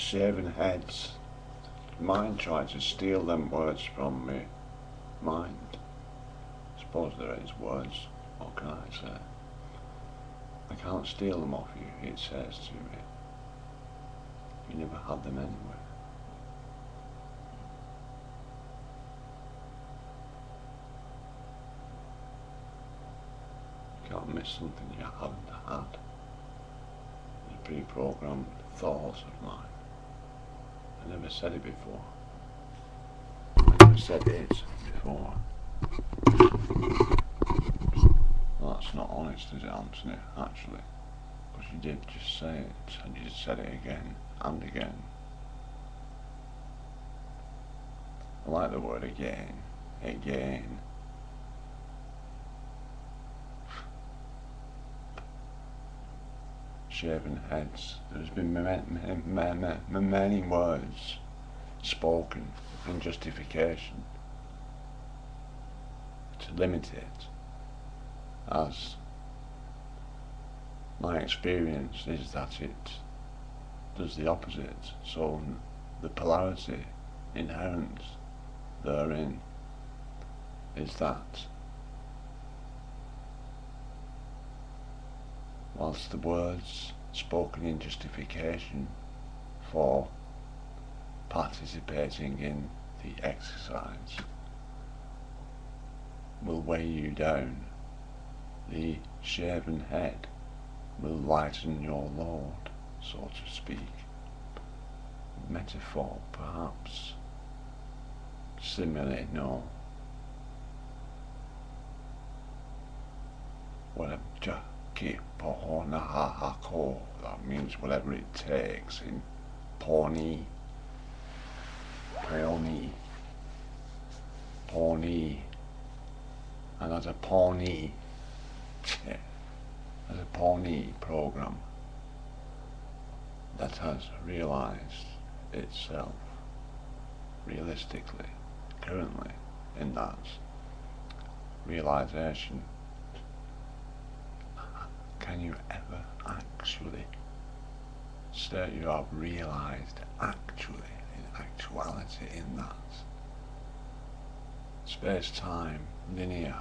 Shaving heads. Mind tried to steal them words from me. Mind. Suppose there is words. What can I say? I can't steal them off you, it says to me. You never had them anyway. You can't miss something you haven't had. It's a pre-programmed thought of mine. I never said it before. I never said it before. Well, that's not honest, is it, Anthony, actually? Because you did just say it, and you just said it again and again. I like the word again. Again. Shaven heads. There's been many words spoken in justification to limit it, as my experience is that it does the opposite. So the polarity inherent therein is that whilst the words spoken in justification for participating in the exercise will weigh you down, the shaven head will lighten your load, so to speak. Metaphor, perhaps. Simile, no. Whatever. That means whatever it takes in Pawnee. And as a Pawnee program that has realised itself realistically, currently in that realisation, can you ever actually state you have realised actually, in actuality, in that space-time, linear?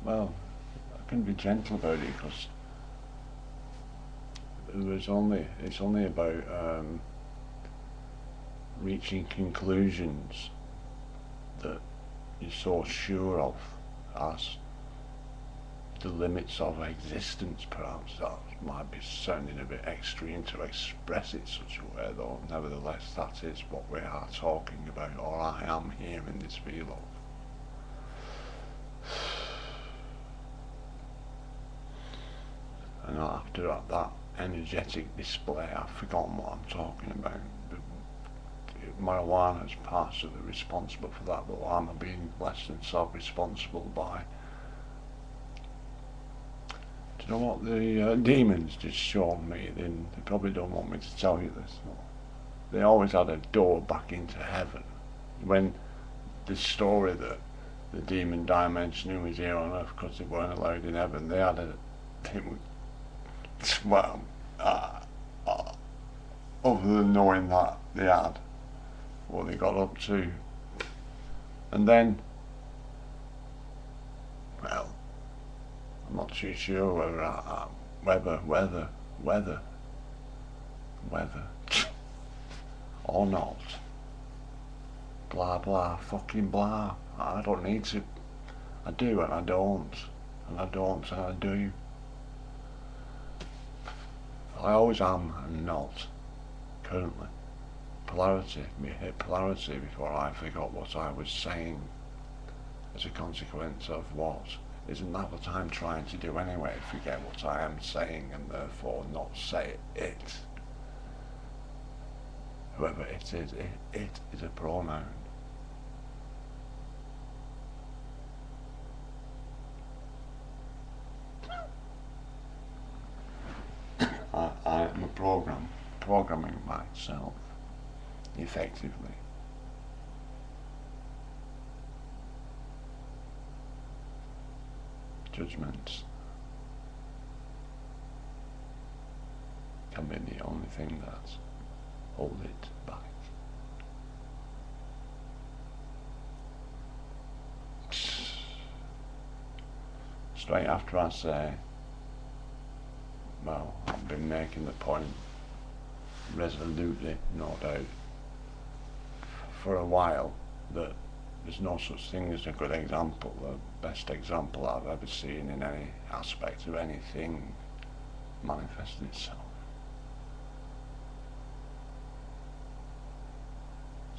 Well, I can be gentle about it because it's only about reaching conclusions that you're so sure of as the limits of existence. Perhaps that might be sounding a bit extreme to express it such a way, though nevertheless that is what we are talking about, or I am here in this field of. And after that energetic display, I've forgotten what I'm talking about. Marijuana is partially responsible for that, but I'm being less than self-responsible by. Do you know what the demons just showed me? They probably don't want me to tell you this. No. They always had a door back into heaven. When the story that the demon dimension who was here on earth because they weren't allowed in heaven, they had well, other than knowing that they had what they got up to, and then, well, I'm not too sure whether or not. Blah blah fucking blah. I don't need to. I do and I don't, and I don't and I do. I always am and not, currently. Polarity, we hit polarity before I forgot what I was saying as a consequence of what. Isn't that what I'm trying to do anyway? Forget what I am saying and therefore not say it. Whoever it is a pronoun. I am a programming myself, effectively. Judgments. can be the only thing that's hold it back. Straight after I say, well, I've been making the point resolutely, no doubt, for a while, that there's no such thing as a good example, the best example I've ever seen in any aspect of anything manifesting itself.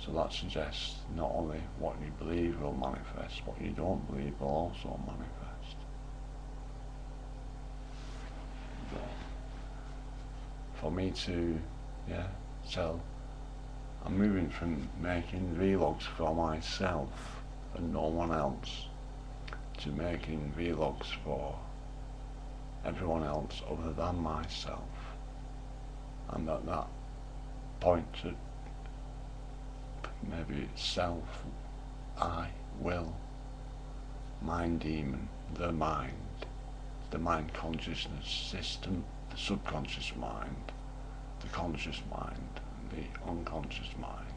So that suggests not only what you believe will manifest, what you don't believe will also manifest. But for me to, tell, I'm moving from making vlogs for myself and no one else to making vlogs for everyone else other than myself. And at that point, maybe it's self, I, will, mind demon, the mind consciousness system, the subconscious mind, the conscious mind, the unconscious mind,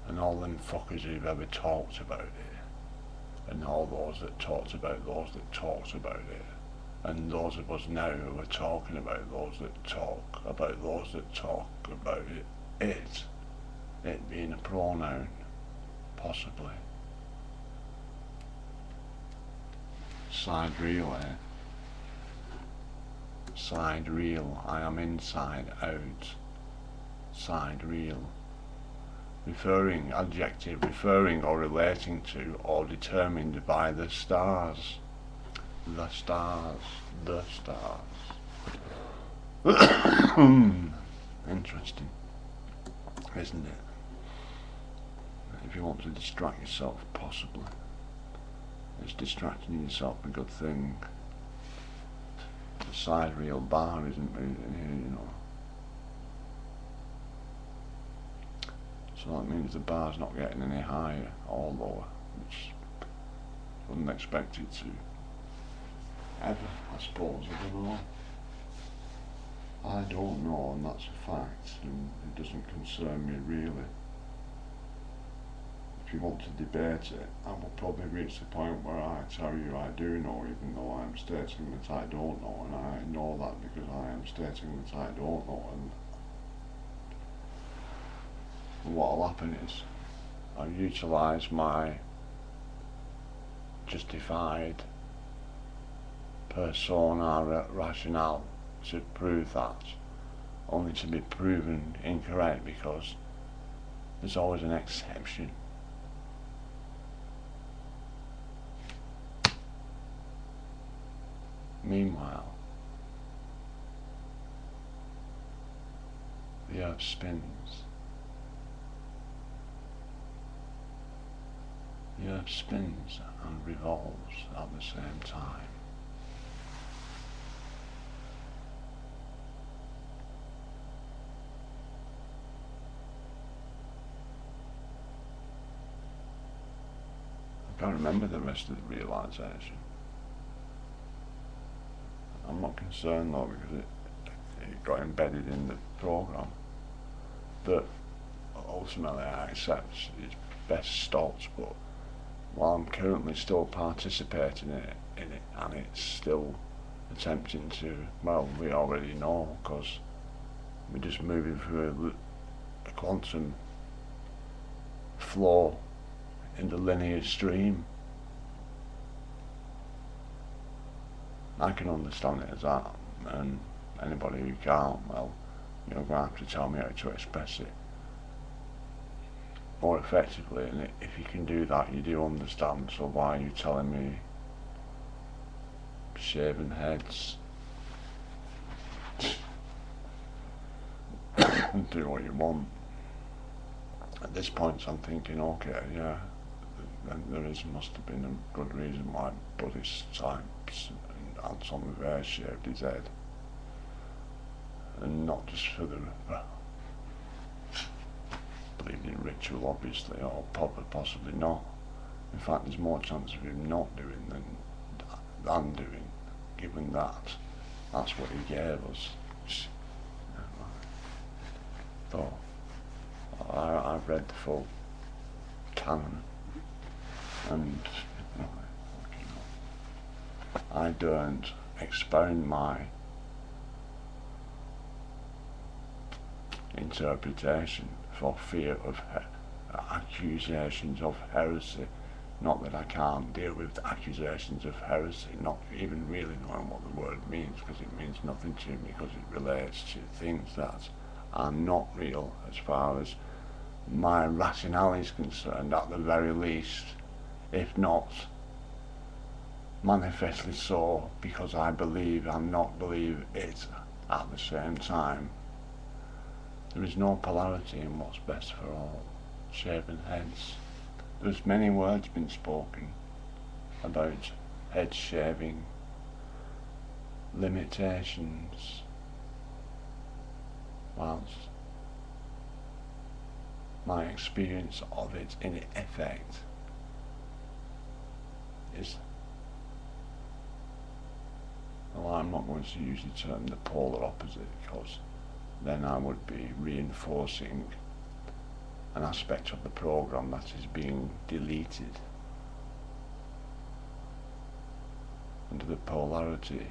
and all them fuckers who've ever talked about it, and all those that talked about those that talked about it, and those of us now who are talking about those that talk about those that talk about it being a pronoun, possibly. Side reel, Side reel, I am inside out. Side reel. Referring, adjective, referring or relating to or determined by the stars. The stars, the stars. Interesting, isn't it? If you want to distract yourself, possibly. It's distracting yourself a good thing. The side reel bar isn't, So that means the bar's not getting any higher or lower, which I wouldn't expect it to. Ever, I suppose, I don't know. I don't know, and that's a fact, and it doesn't concern me really. If you want to debate it, I will probably reach the point where I tell you I do know, even though I am stating that I don't know, and I know that because I am stating that I don't know, and what will happen is I'll utilise my justified persona rationale to prove that, only to be proven incorrect because there's always an exception. Meanwhile, the earth spins. The earth spins and revolves at the same time. I can't remember the rest of the realisation. I'm not concerned though because it got embedded in the programme. But ultimately I accept it's best stopped, but while I'm currently still participating in it and it's still attempting to, well, we already know because we're just moving through a quantum flow in the linear stream. I can understand it as that, and anybody who can't, well, you're going to have to tell me how to express it more effectively, and if you can do that you do understand, so why are you telling me shaven heads? Do what you want. At this point I'm thinking, okay, yeah, then must have been a good reason why Buddhist types and Anton LaVey shaved his head, and not just for the believed in ritual obviously, or possibly not. In fact there's more chance of him not doing than doing, given that that's what he gave us. So I've read the full canon, and I don't expound my interpretation for fear of accusations of heresy. Not that I can't deal with accusations of heresy, not even really knowing what the word means, because it means nothing to me, because it relates to things that are not real as far as my rationale is concerned, at the very least, if not manifestly so, because I believe and not believe it at the same time. There is no polarity in what's best for all. Shaven heads. There's many words been spoken about head shaving, limitations, whilst my experience of it in effect is, well, I'm not going to use the term the polar opposite, because then I would be reinforcing an aspect of the program that is being deleted. And the polarity